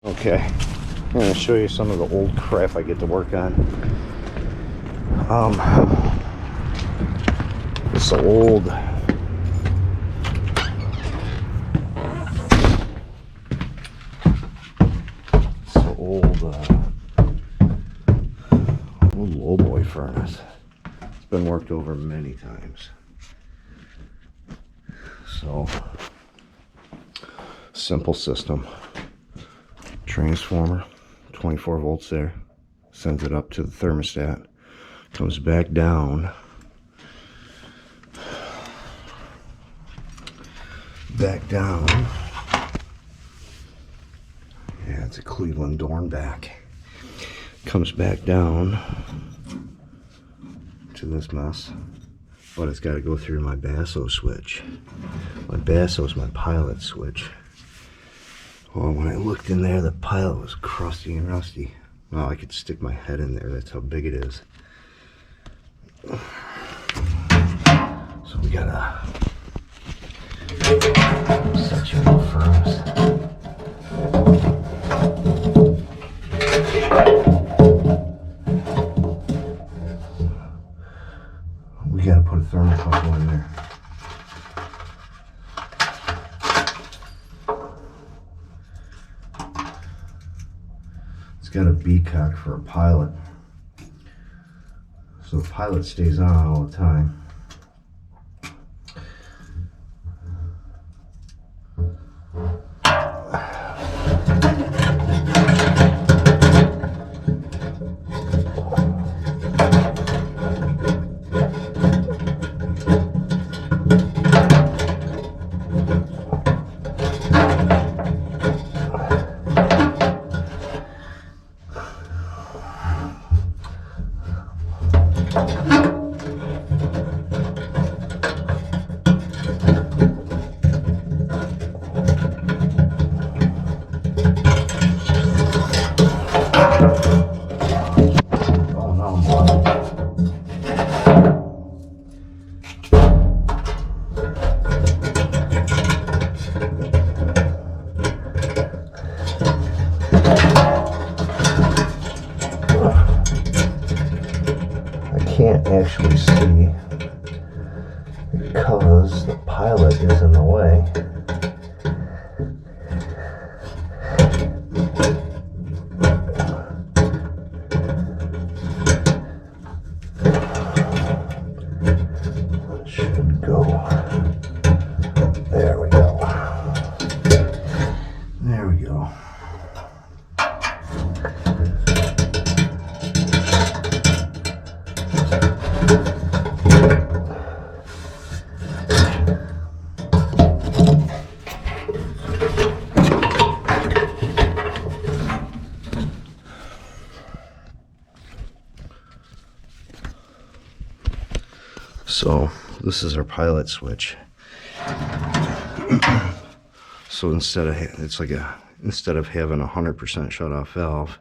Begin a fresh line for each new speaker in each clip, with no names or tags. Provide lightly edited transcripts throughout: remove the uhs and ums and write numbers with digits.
Okay, I'm going to show you some of the old crap I get to work on. This old lowboy furnace. It's been worked over many times. So, simple system. Transformer, 24 volts there, sends it up to the thermostat, comes back down, yeah, it's a Cleveland Dornback, comes back down to this mess, but it's got to go through my Baso switch. My Baso is my pilot switch. Well, when I looked in there, the pilot was crusty and rusty. Well, I could stick my head in there. That's how big it is. So we gotta set you up first. We gotta put a thermocouple in there. Got a B-cock for a pilot, so the pilot stays on all the time. Can't actually see because the pilot is in the way. It should go. There we go. There we go. So this is our pilot switch. So instead of having a 100% shut off valve,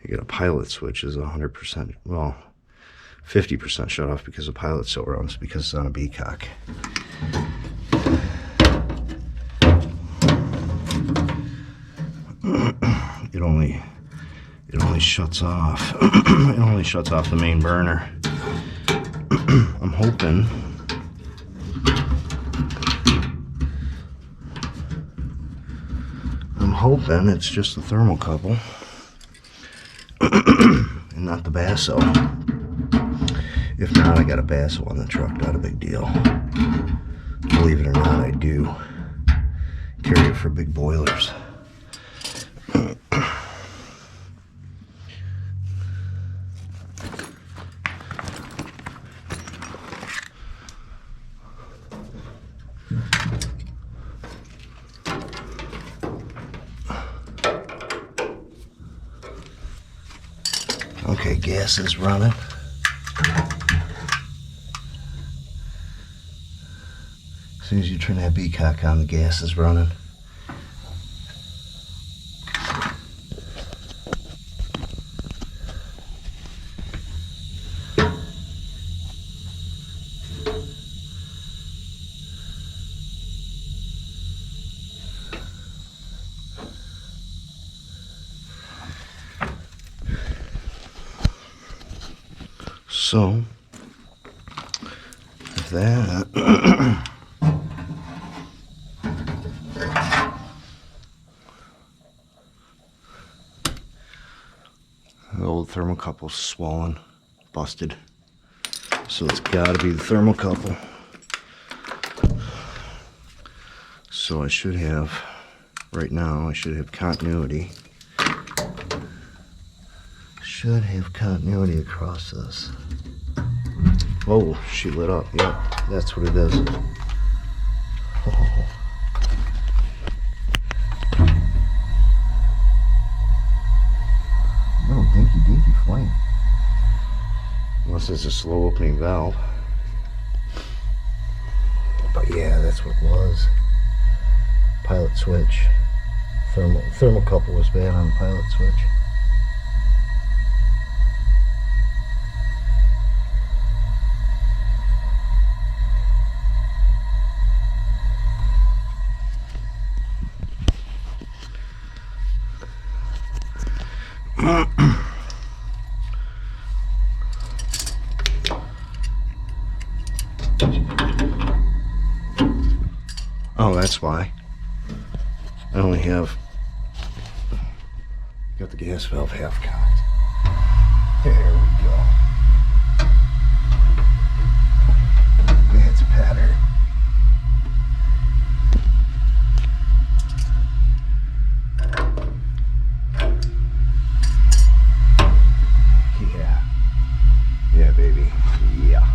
you get a pilot switch is 100%, well, 50% shut off because the pilot still runs because it's on a B-cock. It only shuts off. It only shuts off the main burner. I'm hoping it's just the thermocouple and not the Baso. If not, I got a Baso on the truck, not a big deal. Believe it or not, I do carry it for big boilers. Okay, gas is running. As soon as you turn that B-cock on, the gas is running. So, with that, the old thermocouple's swollen, busted. So it's got to be the thermocouple. So I should have, right now, I should have continuity. Should have continuity across this. Oh, she lit up. Yep, that's what it is. Oh. Little dinky dinky flame. Unless it's a slow opening valve. But yeah, that's what it was. Pilot switch. Thermocouple was bad on the pilot switch. Oh, that's why. I only have got the gas valve half cocked. There we go. That's better. Yeah. Yeah, baby. Yeah.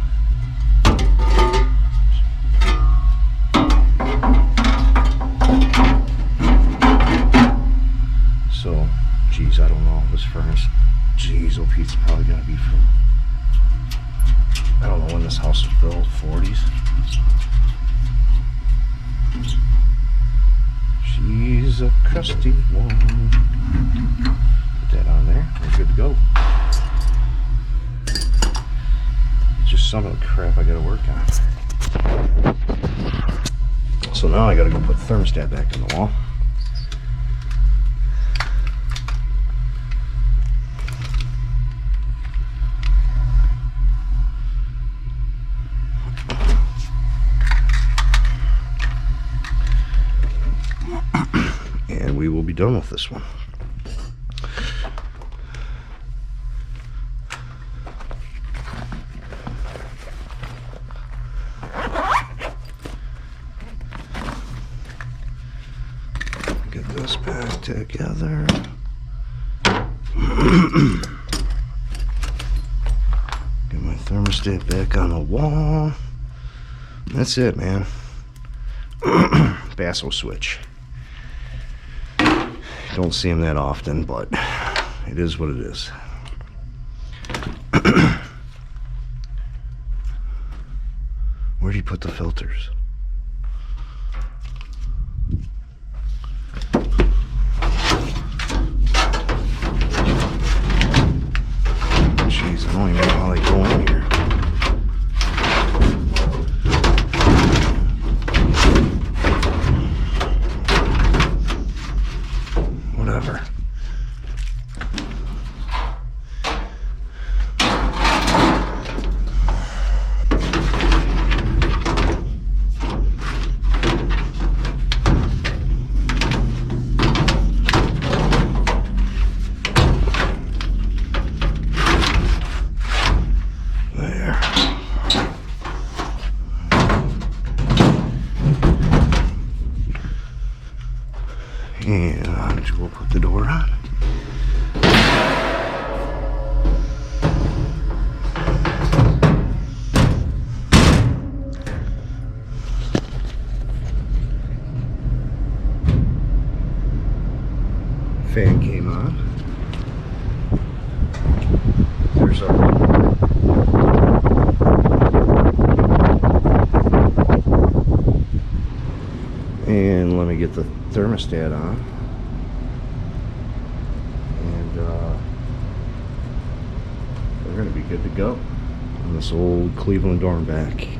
So, geez, I don't know, this furnace, geez, oh Pete's probably gonna be from, I don't know when this house was built, 40s? She's a crusty one. Put that on there, we're good to go. It's just some of the crap I gotta work on. So now I gotta go put the thermostat back in the wall. And we will be done with this one. Get this back together. Get my thermostat back on the wall. That's it, man. Baso switch. Don't see them that often, but it is what it is. Where do you put the filters? Jeez, I don't even know how they go in here. Whatever. There. And we'll put the door on. Fan came on. There's our and let me get the thermostat on. And we're going to be good to go on this old Cleveland Dornbach.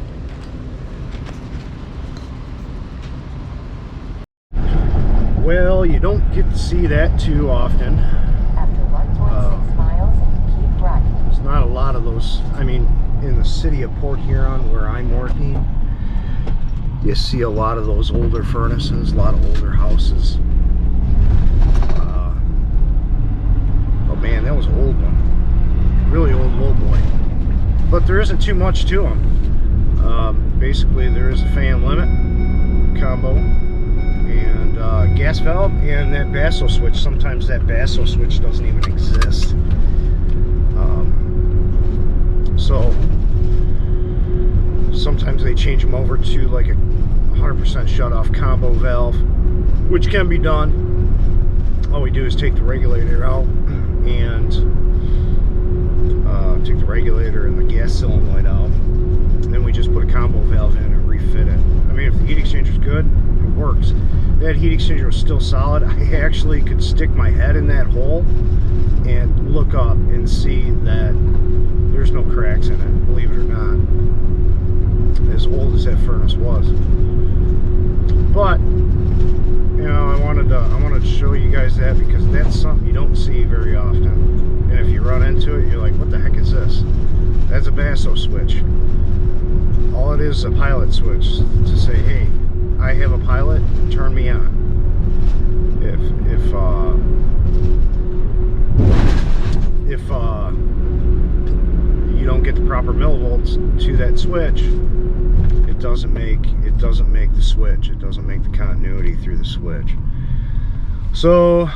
Well, you don't get to see that too often.
After 1.6 miles, keep right.
This not a lot of those. I mean, in the city of Port Huron where I'm working, you see a lot of those older furnaces, a lot of older houses. Oh man, that was an old one. Really old low boy. But there isn't too much to them. Basically, there is a fan limit combo and gas valve and that Baso switch. Sometimes that Baso switch doesn't even exist. So sometimes they change them over to like a 100% shut-off combo valve, which can be done. All we do is take the regulator out and take the regulator and the gas cylinder light out. And then we just put a combo valve in and refit it. I mean, if the heat exchanger is good, it works. If that heat exchanger was still solid, I actually could stick my head in that hole and look up and see that there's no cracks in it, believe it or not, as old as that furnace was. But you know, I wanted to show you guys that because that's something you don't see very often. And if you run into it, you're like, what the heck is this? That's a Baso switch. All it is a pilot switch to say, hey, I have a pilot, turn me on. If you don't get the proper millivolts to that switch, it doesn't make the switch. It doesn't make the continuity through the switch. So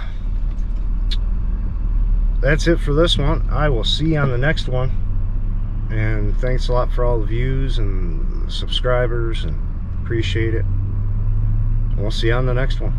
that's it for this one. I will see you on the next one. And thanks a lot for all the views and subscribers, and appreciate it. We'll see you on the next one.